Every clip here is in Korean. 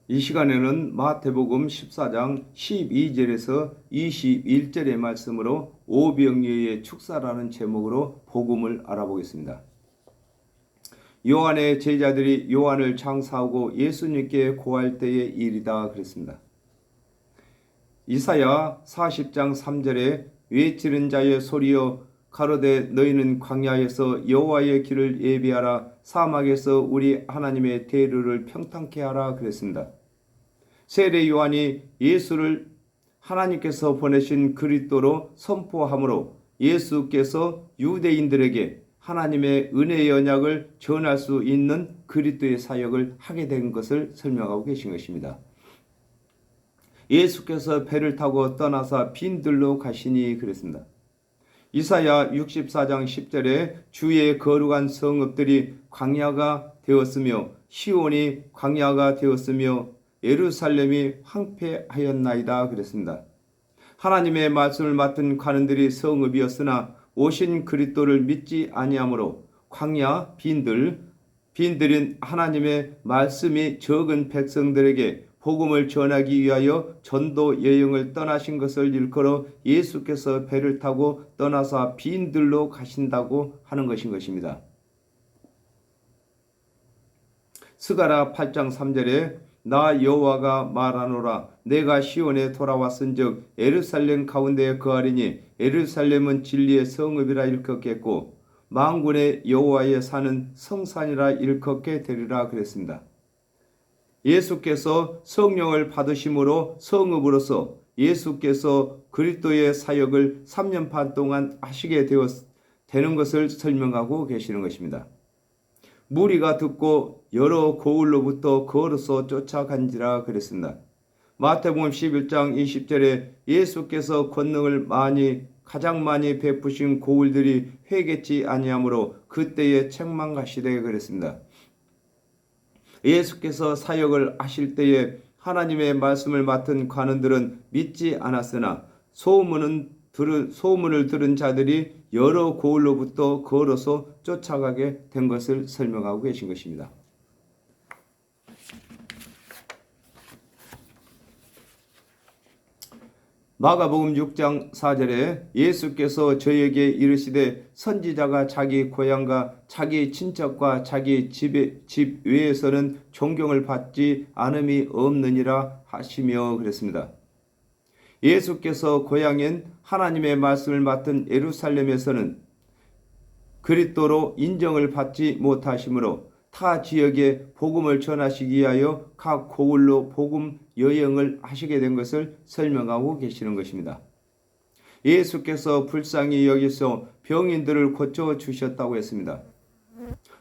이 시간에는 마태복음 14장 12절에서 21절의 말씀으로 오병이어의 축사라는 제목으로 복음을 알아보겠습니다. 요한의 제자들이 요한을 장사하고 예수님께 고할 때의 일이다 그랬습니다. 이사야 40장 3절에 외치는 자의 소리여 가로되 너희는 광야에서 여호와의 길을 예비하라, 사막에서 우리 하나님의 대루를 평탄케 하라 그랬습니다. 세례 요한이 예수를 하나님께서 보내신 그리스도로 선포함으로 예수께서 유대인들에게 하나님의 은혜의 언약을 전할 수 있는 그리스도의 사역을 하게 된 것을 설명하고 계신 것입니다. 예수께서 배를 타고 떠나서 빈들로 가시니 그랬습니다. 이사야 64장 10절에 주의 거룩한 성읍들이 광야가 되었으며 시온이 광야가 되었으며 예루살렘이 황폐하였나이다 그랬습니다. 하나님의 말씀을 맡은 관원들이 성읍이었으나 오신 그리스도를 믿지 아니하므로 광야 빈들인 하나님의 말씀이 적은 백성들에게 복음을 전하기 위하여 전도 여행을 떠나신 것을 일컬어 예수께서 배를 타고 떠나서 빈들로 가신다고 하는 것입니다. 스가랴 8장 3절에 나 여호와가 말하노라, 내가 시온에 돌아왔은즉 예루살렘 가운데에 거하리니 예루살렘은 진리의 성읍이라 일컫겠고 만군의 여호와의 산은 성산이라 일컫게 되리라 그랬습니다. 예수께서 성령을 받으심으로 성읍으로서 예수께서 그리스도의 사역을 3년 반 동안 하시게 되는 것을 설명하고 계시는 것입니다. 무리가 듣고 여러 고을로부터 걸어서 쫓아간지라 그랬습니다. 마태복음 11장 20절에 예수께서 권능을 가장 많이 베푸신 고을들이 회개치 아니하므로 그때에 책망하시되 그랬습니다. 예수께서 사역을 하실 때에 하나님의 말씀을 맡은 관원들은 믿지 않았으나 소문을 들은 자들이 여러 고을로부터 걸어서 쫓아가게 된 것을 설명하고 계신 것입니다. 마가복음 6장 4절에 예수께서 저에게 이르시되 선지자가 자기 고향과 자기 친척과 자기 집 외에서는 존경을 받지 않음이 없느니라 하시며 그랬습니다. 예수께서 고향인 하나님의 말씀을 맡은 예루살렘에서는 그리스도로 인정을 받지 못하시므로 타 지역에 복음을 전하시기 위하여 각 고을로 복음 여행을 하시게 된 것을 설명하고 계시는 것입니다. 예수께서 불쌍히 여기서 병인들을 고쳐주셨다고 했습니다.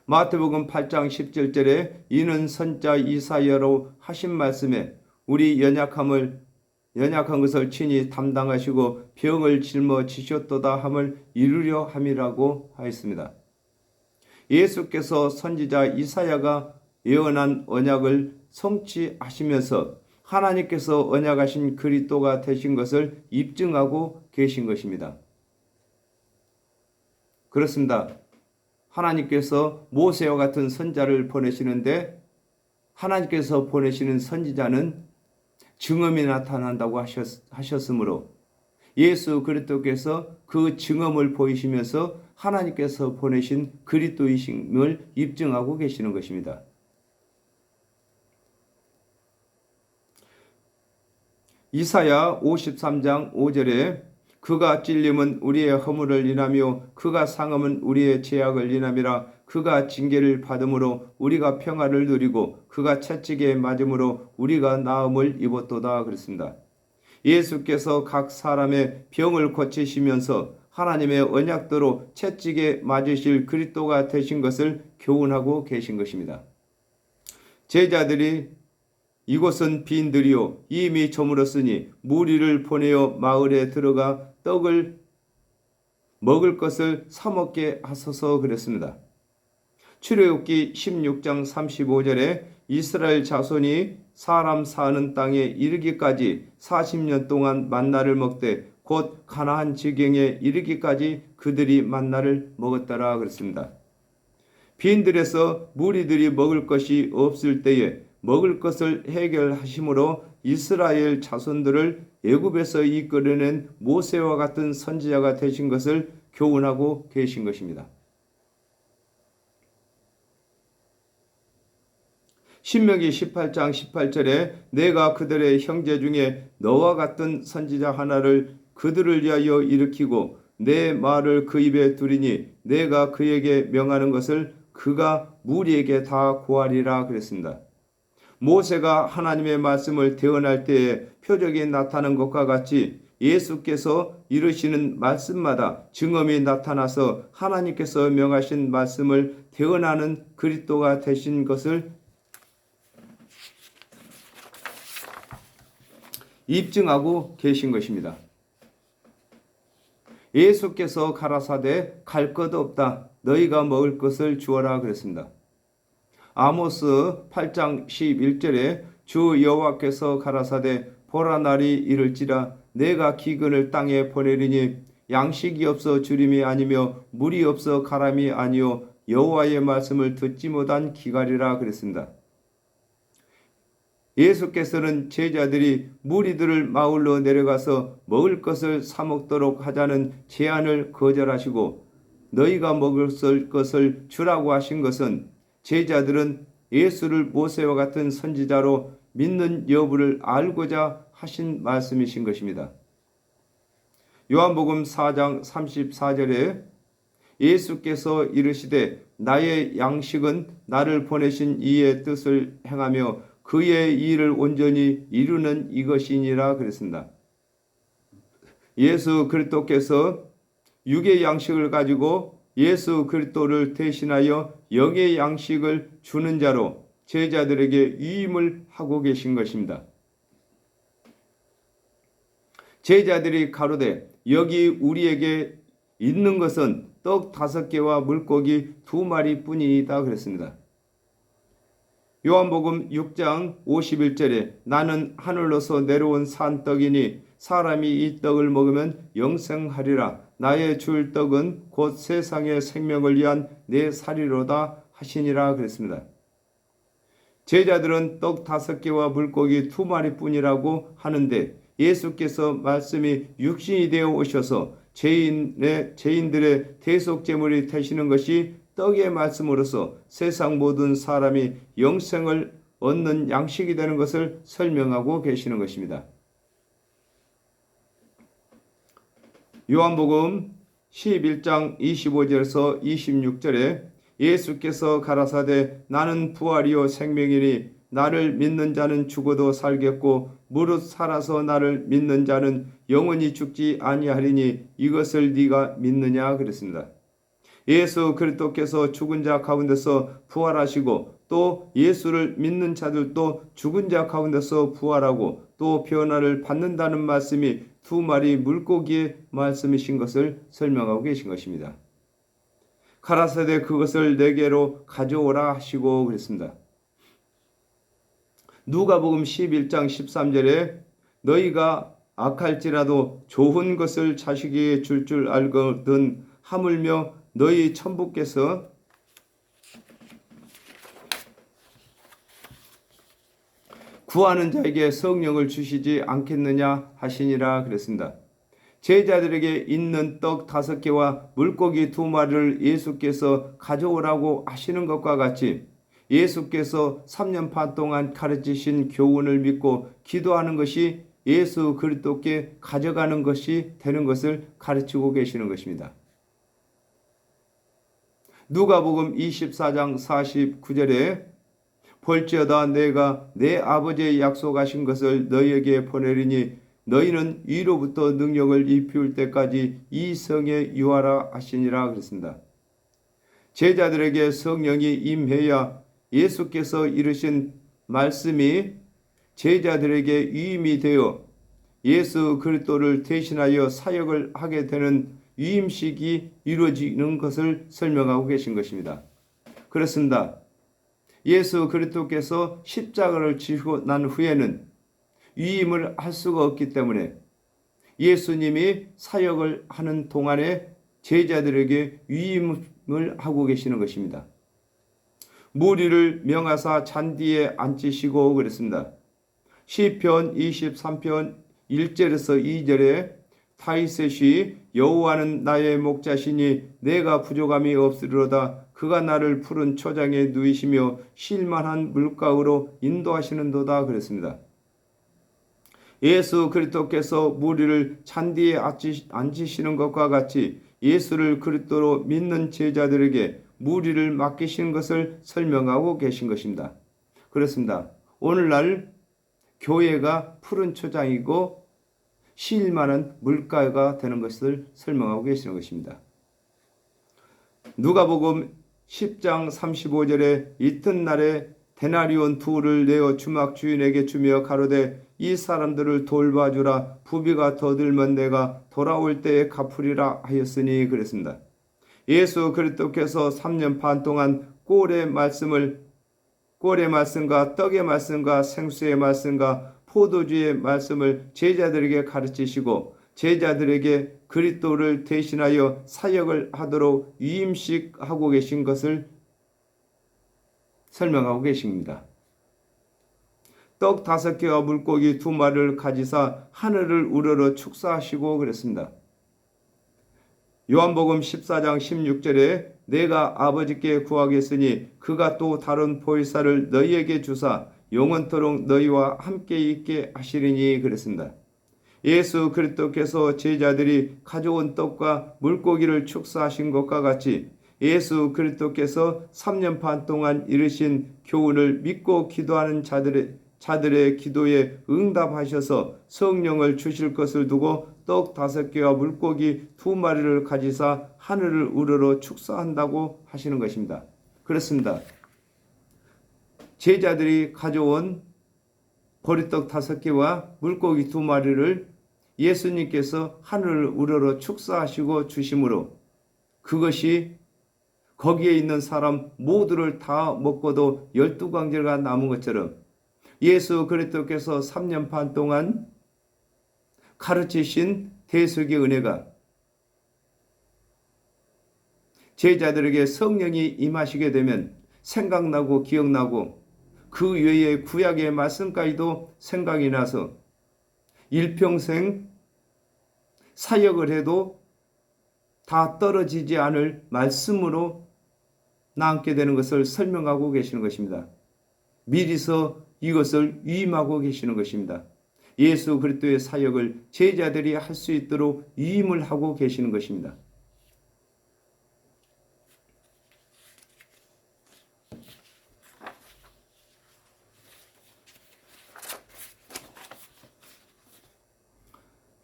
마태복음 8장 17절에 이는 선자 이사야로 하신 말씀에 우리 연약한 것을 친히 담당하시고 병을 짊어지셨도다 함을 이루려 함이라고 하였습니다. 예수께서 선지자 이사야가 예언한 언약을 성취하시면서 하나님께서 언약하신 그리스도가 되신 것을 입증하고 계신 것입니다. 그렇습니다. 하나님께서 모세와 같은 선자를 보내시는데 하나님께서 보내시는 선지자는 증언이 나타난다고 하셨으므로 예수 그리스도께서 그 증언을 보이시면서 하나님께서 보내신 그리스도이심을 입증하고 계시는 것입니다. 이사야 53장 5절에 그가 찔림은 우리의 허물을 인하며 그가 상함은 우리의 죄악을 인함이라. 그가 징계를 받음으로 우리가 평화를 누리고 그가 채찍에 맞음으로 우리가 나음을 입었도다 그랬습니다. 예수께서 각 사람의 병을 고치시면서 하나님의 언약대로 채찍에 맞으실 그리스도가 되신 것을 교훈하고 계신 것입니다. 제자들이 이곳은 빈들이요 이미 저물었으니 무리를 보내어 마을에 들어가 떡을 먹을 것을 사 먹게 하소서 그랬습니다. 출애굽기 16장 35절에 이스라엘 자손이 사람 사는 땅에 이르기까지 40년 동안 만나를 먹되 곧 가나안 지경에 이르기까지 그들이 만나를 먹었더라 그랬습니다. 빈들에서 무리들이 먹을 것이 없을 때에 먹을 것을 해결하심으로 이스라엘 자손들을 애굽에서 이끌어낸 모세와 같은 선지자가 되신 것을 교훈하고 계신 것입니다. 신명기 18장 18절에 내가 그들의 형제 중에 너와 같은 선지자 하나를 그들을 위하여 일으키고 내 말을 그 입에 두리니 내가 그에게 명하는 것을 그가 무리에게 다 고하리라 그랬습니다. 모세가 하나님의 말씀을 대언할 때에 표적이 나타난 것과 같이 예수께서 이르시는 말씀마다 증언이 나타나서 하나님께서 명하신 말씀을 대언하는 그리스도가 되신 것을 입증하고 계신 것입니다. 예수께서 가라사대 갈 것 없다 너희가 먹을 것을 주어라 그랬습니다. 아모스 8장 11절에 주 여호와께서 가라사대 보라 날이 이를지라 내가 기근을 땅에 보내리니 양식이 없어 주림이 아니며 물이 없어 가람이 아니요 여호와의 말씀을 듣지 못한 기갈이라 그랬습니다. 예수께서는 제자들이 무리들을 마을로 내려가서 먹을 것을 사 먹도록 하자는 제안을 거절하시고 너희가 먹을 것을 주라고 하신 것은 제자들은 예수를 모세와 같은 선지자로 믿는 여부를 알고자 하신 말씀이신 것입니다. 요한복음 4장 34절에 예수께서 이르시되 나의 양식은 나를 보내신 이의 뜻을 행하며 그의 일을 온전히 이루는 이것이니라 그랬습니다. 예수 그리스도께서 육의 양식을 가지고 예수 그리스도를 대신하여 영의 양식을 주는 자로 제자들에게 위임을 하고 계신 것입니다. 제자들이 가로되 여기 우리에게 있는 것은 떡 5개와 물고기 2마리 뿐이다 그랬습니다. 요한복음 6장 51절에 나는 하늘로서 내려온 산떡이니 사람이 이 떡을 먹으면 영생하리라. 나의 줄 떡은 곧 세상의 생명을 위한 내 살이로다 하시니라 그랬습니다. 제자들은 떡 5개와 물고기 2마리 뿐이라고 하는데 예수께서 말씀이 육신이 되어 오셔서 죄인들의 대속제물이 되시는 것이 떡의 말씀으로서 세상 모든 사람이 영생을 얻는 양식이 되는 것을 설명하고 계시는 것입니다. 요한복음 11장 25절에서 26절에 예수께서 가라사대 나는 부활이요 생명이니 나를 믿는 자는 죽어도 살겠고 무릇 살아서 나를 믿는 자는 영원히 죽지 아니하리니 이것을 네가 믿느냐 그랬습니다. 예수 그리스도께서 죽은 자 가운데서 부활하시고 또 예수를 믿는 자들도 죽은 자 가운데서 부활하고 또 변화를 받는다는 말씀이 2마리 물고기의 말씀이신 것을 설명하고 계신 것입니다. 가라사대 그것을 내게로 가져오라 하시고 그랬습니다. 누가복음 11장 13절에 너희가 악할지라도 좋은 것을 자식에게 줄 알거든 하물며 너희 천부께서 구하는 자에게 성령을 주시지 않겠느냐 하시니라 그랬습니다. 제자들에게 있는 떡 5개와 물고기 2마리를 예수께서 가져오라고 하시는 것과 같이 예수께서 3년 반 동안 가르치신 교훈을 믿고 기도하는 것이 예수 그리스도께 가져가는 것이 되는 것을 가르치고 계시는 것입니다. 누가복음 24장 49절에 볼지어다 내가 내 아버지의 약속하신 것을 너희에게 보내리니 너희는 위로부터 능력을 입힐 때까지 이 성에 유하라 하시니라 그랬습니다. 제자들에게 성령이 임해야 예수께서 이르신 말씀이 제자들에게 위임이 되어 예수 그리스도를 대신하여 사역을 하게 되는 위임식이 이루어지는 것을 설명하고 계신 것입니다. 그렇습니다. 예수 그리스도께서 십자가를 지시고 난 후에는 위임을 할 수가 없기 때문에 예수님이 사역을 하는 동안에 제자들에게 위임을 하고 계시는 것입니다. 무리를 명하사 잔디에 앉히시고 그랬습니다. 시편 23편 1절에서 2절에 다윗이 여호와는 나의 목자시니 내가 부족함이 없으리로다. 그가 나를 푸른 초장에 누이시며 쉴만한 물가로 인도하시는도다 그랬습니다. 예수 그리스도께서 무리를 잔디에 앉히시는 것과 같이 예수를 그리스도로 믿는 제자들에게 무리를 맡기시는 것을 설명하고 계신 것입니다. 그렇습니다. 오늘날 교회가 푸른 초장이고 쉴 만한 물가가 되는 것을 설명하고 계시는 것입니다. 누가복음 10장 35절에 이튿날에 데나리온 둘을 내어 주막 주인에게 주며 가로되 이 사람들을 돌봐주라. 부비가 더 들면 내가 돌아올 때에 갚으리라 하였으니 그랬습니다. 예수 그리스도께서 3년 반 동안 꼴의 말씀과 떡의 말씀과 생수의 말씀과 포도주의 말씀을 제자들에게 가르치시고 제자들에게 그리스도를 대신하여 사역을 하도록 위임식하고 계신 것을 설명하고 계십니다. 떡 5개와 물고기 2마리를 가지사 하늘을 우러러 축사하시고 그랬습니다. 요한복음 14장 16절에 내가 아버지께 구하겠으니 그가 또 다른 보혜사를 너희에게 주사 영원토록 너희와 함께 있게 하시리니 그랬습니다. 예수 그리스도께서 제자들이 가져온 떡과 물고기를 축사하신 것과 같이 예수 그리스도께서 3년 반 동안 이루신 교훈을 믿고 기도하는 자들의 기도에 응답하셔서 성령을 주실 것을 두고 떡 5개와 물고기 2마리를 가지사 하늘을 우러러 축사한다고 하시는 것입니다. 그렇습니다. 제자들이 가져온 보리떡 5개와 물고기 2마리를 예수님께서 하늘을 우러러 축사하시고 주심으로 그것이 거기에 있는 사람 모두를 다 먹고도 12광절가 남은 것처럼 예수 그리스도께서 3년 반 동안 가르치신 대속의 은혜가 제자들에게 성령이 임하시게 되면 생각나고 기억나고 그 외에 구약의 말씀까지도 생각이 나서 일평생 사역을 해도 다 떨어지지 않을 말씀으로 남게 되는 것을 설명하고 계시는 것입니다. 미리서 이것을 위임하고 계시는 것입니다. 예수 그리스도의 사역을 제자들이 할 수 있도록 위임을 하고 계시는 것입니다.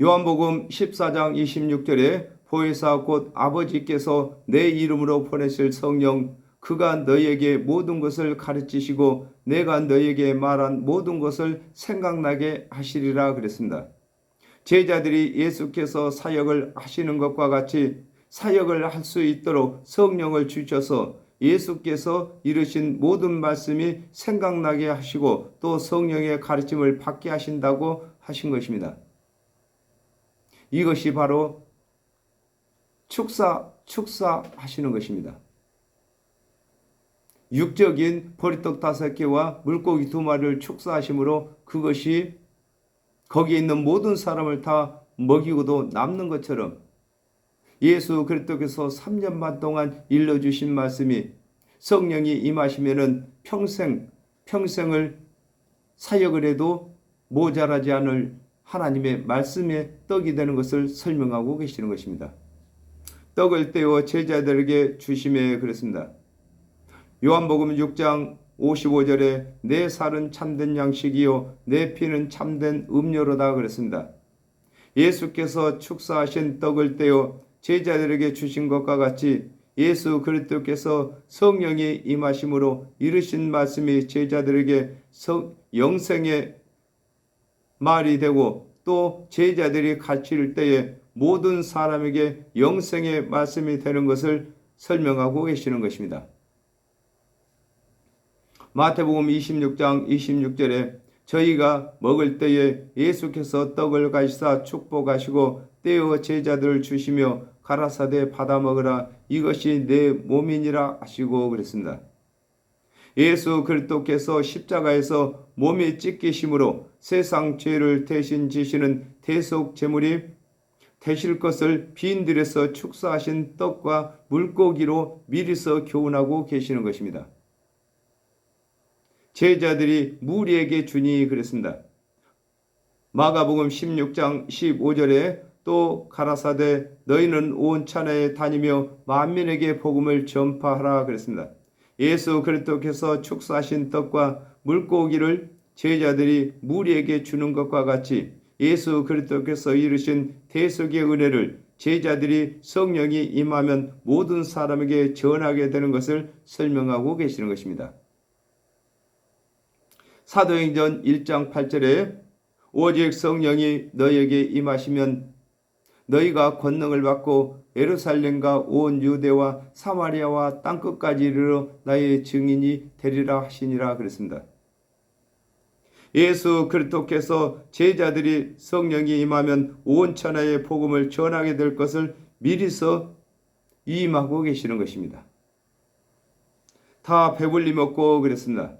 요한복음 14장 26절에 보혜사 곧 아버지께서 내 이름으로 보내실 성령 그가 너희에게 모든 것을 가르치시고 내가 너희에게 말한 모든 것을 생각나게 하시리라 그랬습니다. 제자들이 예수께서 사역을 하시는 것과 같이 사역을 할 수 있도록 성령을 주셔서 예수께서 이루신 모든 말씀이 생각나게 하시고 또 성령의 가르침을 받게 하신다고 하신 것입니다. 이것이 바로 축사하시는 것입니다. 육적인 보리떡 5개와 물고기 2마리를 축사하심으로 그것이 거기에 있는 모든 사람을 다 먹이고도 남는 것처럼 예수 그리스도께서 3년 반 동안 일러주신 말씀이 성령이 임하시면은 평생을 사역을 해도 모자라지 않을 하나님의 말씀의 떡이 되는 것을 설명하고 계시는 것입니다. 떡을 떼어 제자들에게 주심에 그랬습니다. 요한복음 6장 55절에 내 살은 참된 양식이요 내 피는 참된 음료로다 그랬습니다. 예수께서 축사하신 떡을 떼어 제자들에게 주신 것과 같이 예수 그리스도께서 성령이 임하심으로 이르신 말씀이 제자들에게 영생의 말이 되고 또 제자들이 가르칠 때에 모든 사람에게 영생의 말씀이 되는 것을 설명하고 계시는 것입니다. 마태복음 26장 26절에 저희가 먹을 때에 예수께서 떡을 가시사 축복하시고 떼어 제자들을 주시며 가라사대 받아 먹으라 이것이 내 몸이니라 하시고 그랬습니다. 예수 그리스도께서 십자가에서 몸이 찢기심으로 세상 죄를 대신 지시는 대속 제물이 되실 것을 빈들에서 축사하신 떡과 물고기로 미리서 교훈하고 계시는 것입니다. 제자들이 무리에게 주니 그랬습니다. 마가복음 16장 15절에 또 가라사대 너희는 온 천하에 다니며 만민에게 복음을 전파하라 그랬습니다. 예수 그리스도께서 축사하신 떡과 물고기를 제자들이 무리에게 주는 것과 같이 예수 그리스도께서 이루신 대속의 은혜를 제자들이 성령이 임하면 모든 사람에게 전하게 되는 것을 설명하고 계시는 것입니다. 사도행전 1장 8절에 오직 성령이 너희에게 임하시면 너희가 권능을 받고 예루살렘과 온 유대와 사마리아와 땅끝까지 이르러 나의 증인이 되리라 하시니라 그랬습니다. 예수 그리스도께서 제자들이 성령이 임하면 온 천하에 복음을 전하게 될 것을 미리서 임하고 계시는 것입니다. 다 배불리 먹고 그랬습니다.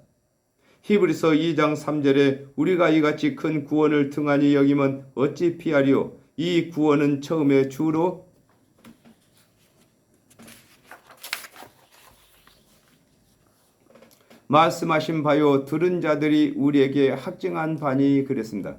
히브리서 2장 3절에 우리가 이같이 큰 구원을 등한히 여기면 어찌 피하리요. 이 구원은 처음에 주로 말씀하신 바요 들은 자들이 우리에게 확증한 바니 그랬습니다.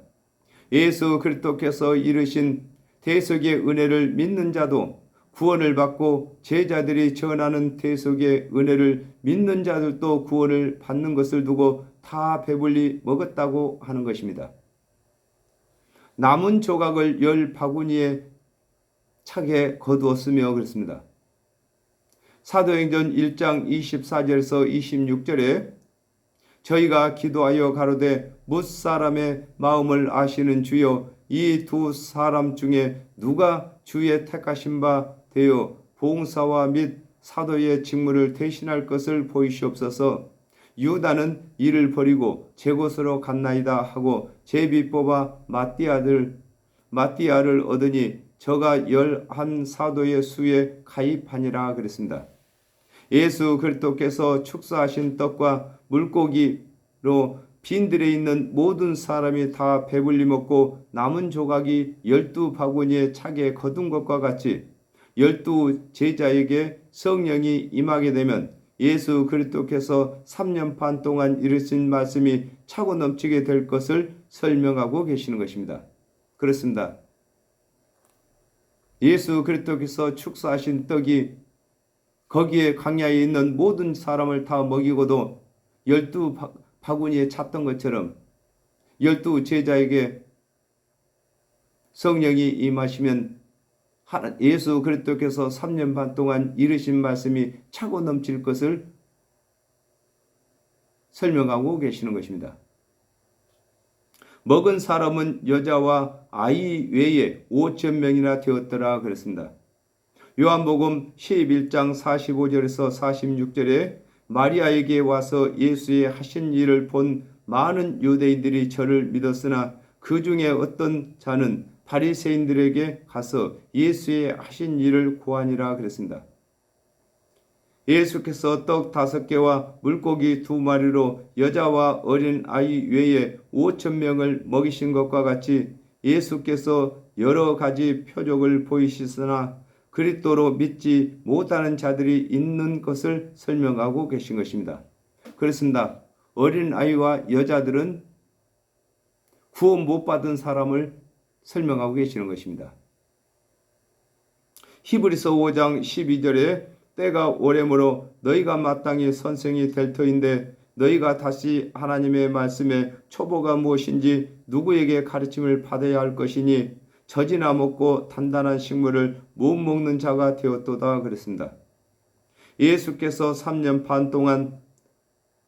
예수 그리스도께서 이루신 대속의 은혜를 믿는 자도 구원을 받고 제자들이 전하는 대속의 은혜를 믿는 자들도 구원을 받는 것을 두고 다 배불리 먹었다고 하는 것입니다. 남은 조각을 10바구니에 차게 거두었으며 그렇습니다. 사도행전 1장 24절에서 26절에 저희가 기도하여 가로되 뭇사람의 마음을 아시는 주여 이 두 사람 중에 누가 주의 택하신 바 되어 봉사와 및 사도의 직무를 대신할 것을 보이시옵소서. 유다는 이를 버리고 제 곳으로 갔나이다 하고 제비 뽑아 마띠아를 얻으니 저가 11사도의 수에 가입하니라 그랬습니다. 예수 그리스도께서 축사하신 떡과 물고기로 빈들에 있는 모든 사람이 다 배불리 먹고 남은 조각이 12바구니에 차게 거둔 것과 같이 12 제자에게 성령이 임하게 되면 예수 그리스도께서 3년 반 동안 이루신 말씀이 차고 넘치게 될 것을 설명하고 계시는 것입니다. 그렇습니다. 예수 그리스도께서 축사하신 떡이 거기에 광야에 있는 모든 사람을 다 먹이고도 12바구니에 찼던 것처럼 12 제자에게 성령이 임하시면 예수 그리스도께서 3년 반 동안 이루신 말씀이 차고 넘칠 것을 설명하고 계시는 것입니다. 먹은 사람은 여자와 아이 외에 5,000명이나 되었더라 그랬습니다. 요한복음 11장 45절에서 46절에 마리아에게 와서 예수의 하신 일을 본 많은 유대인들이 저를 믿었으나 그 중에 어떤 자는 바리새인들에게 가서 예수의 하신 일을 고하니라 그랬습니다. 예수께서 떡 5개와 물고기 2마리로 여자와 어린 아이 외에 5,000명을 먹이신 것과 같이 예수께서 여러 가지 표적을 보이시으나 그리스도로 믿지 못하는 자들이 있는 것을 설명하고 계신 것입니다. 그렇습니다. 어린 아이와 여자들은 구원 못 받은 사람을 설명하고 계시는 것입니다. 히브리서 5장 12절에 때가 오래므로 너희가 마땅히 선생이 될 터인데 너희가 다시 하나님의 말씀에 초보가 무엇인지 누구에게 가르침을 받아야 할 것이니 젖이나 먹고 단단한 식물을 못 먹는 자가 되었도다 그랬습니다. 예수께서 3년 반 동안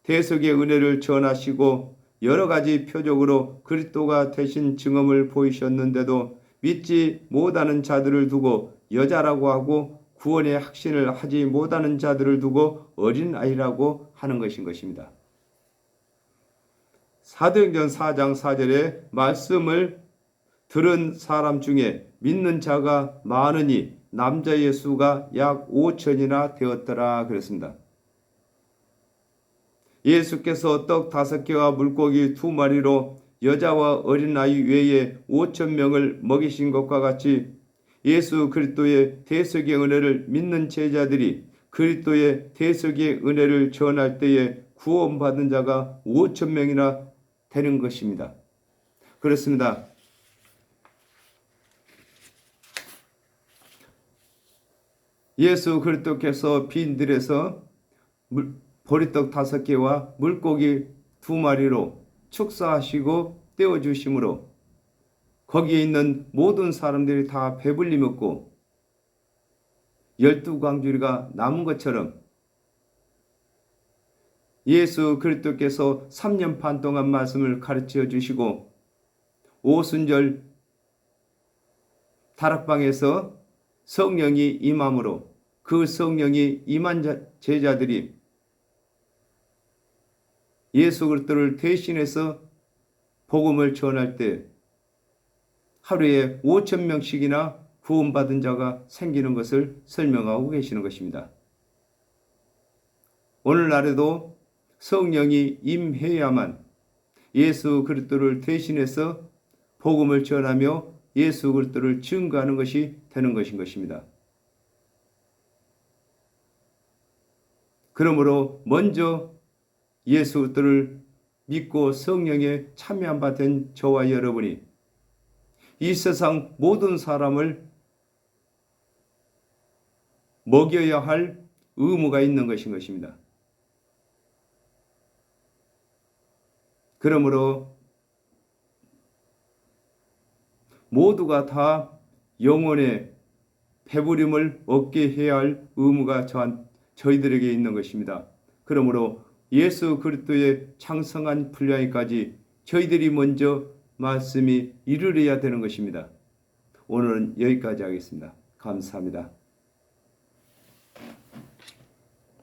대속의 은혜를 전하시고 여러 가지 표적으로 그리스도가 되신 증언을 보이셨는데도 믿지 못하는 자들을 두고 여자라고 하고 구원의 확신을 하지 못하는 자들을 두고 어린아이라고 하는 것입니다. 사도행전 4장 4절에 말씀을 들은 사람 중에 믿는 자가 많으니 남자의 수가 약 5,000이나 되었더라 그랬습니다. 예수께서 떡 5개와 물고기 2마리로 여자와 어린아이 외에 5,000명을 먹이신 것과 같이 예수 그리스도의 대속의 은혜를 믿는 제자들이 그리스도의 대속의 은혜를 전할 때에 구원받은 자가 5,000명이나 되는 것입니다. 그렇습니다. 예수 그리스도께서 빈들에서 보리떡 5개와 물고기 2마리로 축사하시고 떼어주심으로 거기에 있는 모든 사람들이 다 배불리 먹고 12광주리가 남은 것처럼 예수 그리스도께서 3년 반 동안 말씀을 가르쳐 주시고 오순절 다락방에서 성령이 임함으로 그 성령이 임한 제자들이 예수 그리스도를 대신해서 복음을 전할 때 하루에 5,000명씩이나 구원받은 자가 생기는 것을 설명하고 계시는 것입니다. 오늘날에도 성령이 임해야만 예수 그리스도를 대신해서 복음을 전하며 예수 그리스도를 증거하는 것이 되는 것인 것입니다. 그러므로 먼저 예수 그리스도를 믿고 성령에 참여한 바 된 저와 여러분이 이 세상 모든 사람을 먹여야 할 의무가 있는 것인 것입니다. 그러므로 모두가 다 영혼의 배부림을 얻게 해야 할 의무가 저희들에게 있는 것입니다. 그러므로 예수 그리스도의 창성한 분량까지 저희들이 먼저 말씀이 이르러야 되는 것입니다. 오늘은 여기까지 하겠습니다. 감사합니다.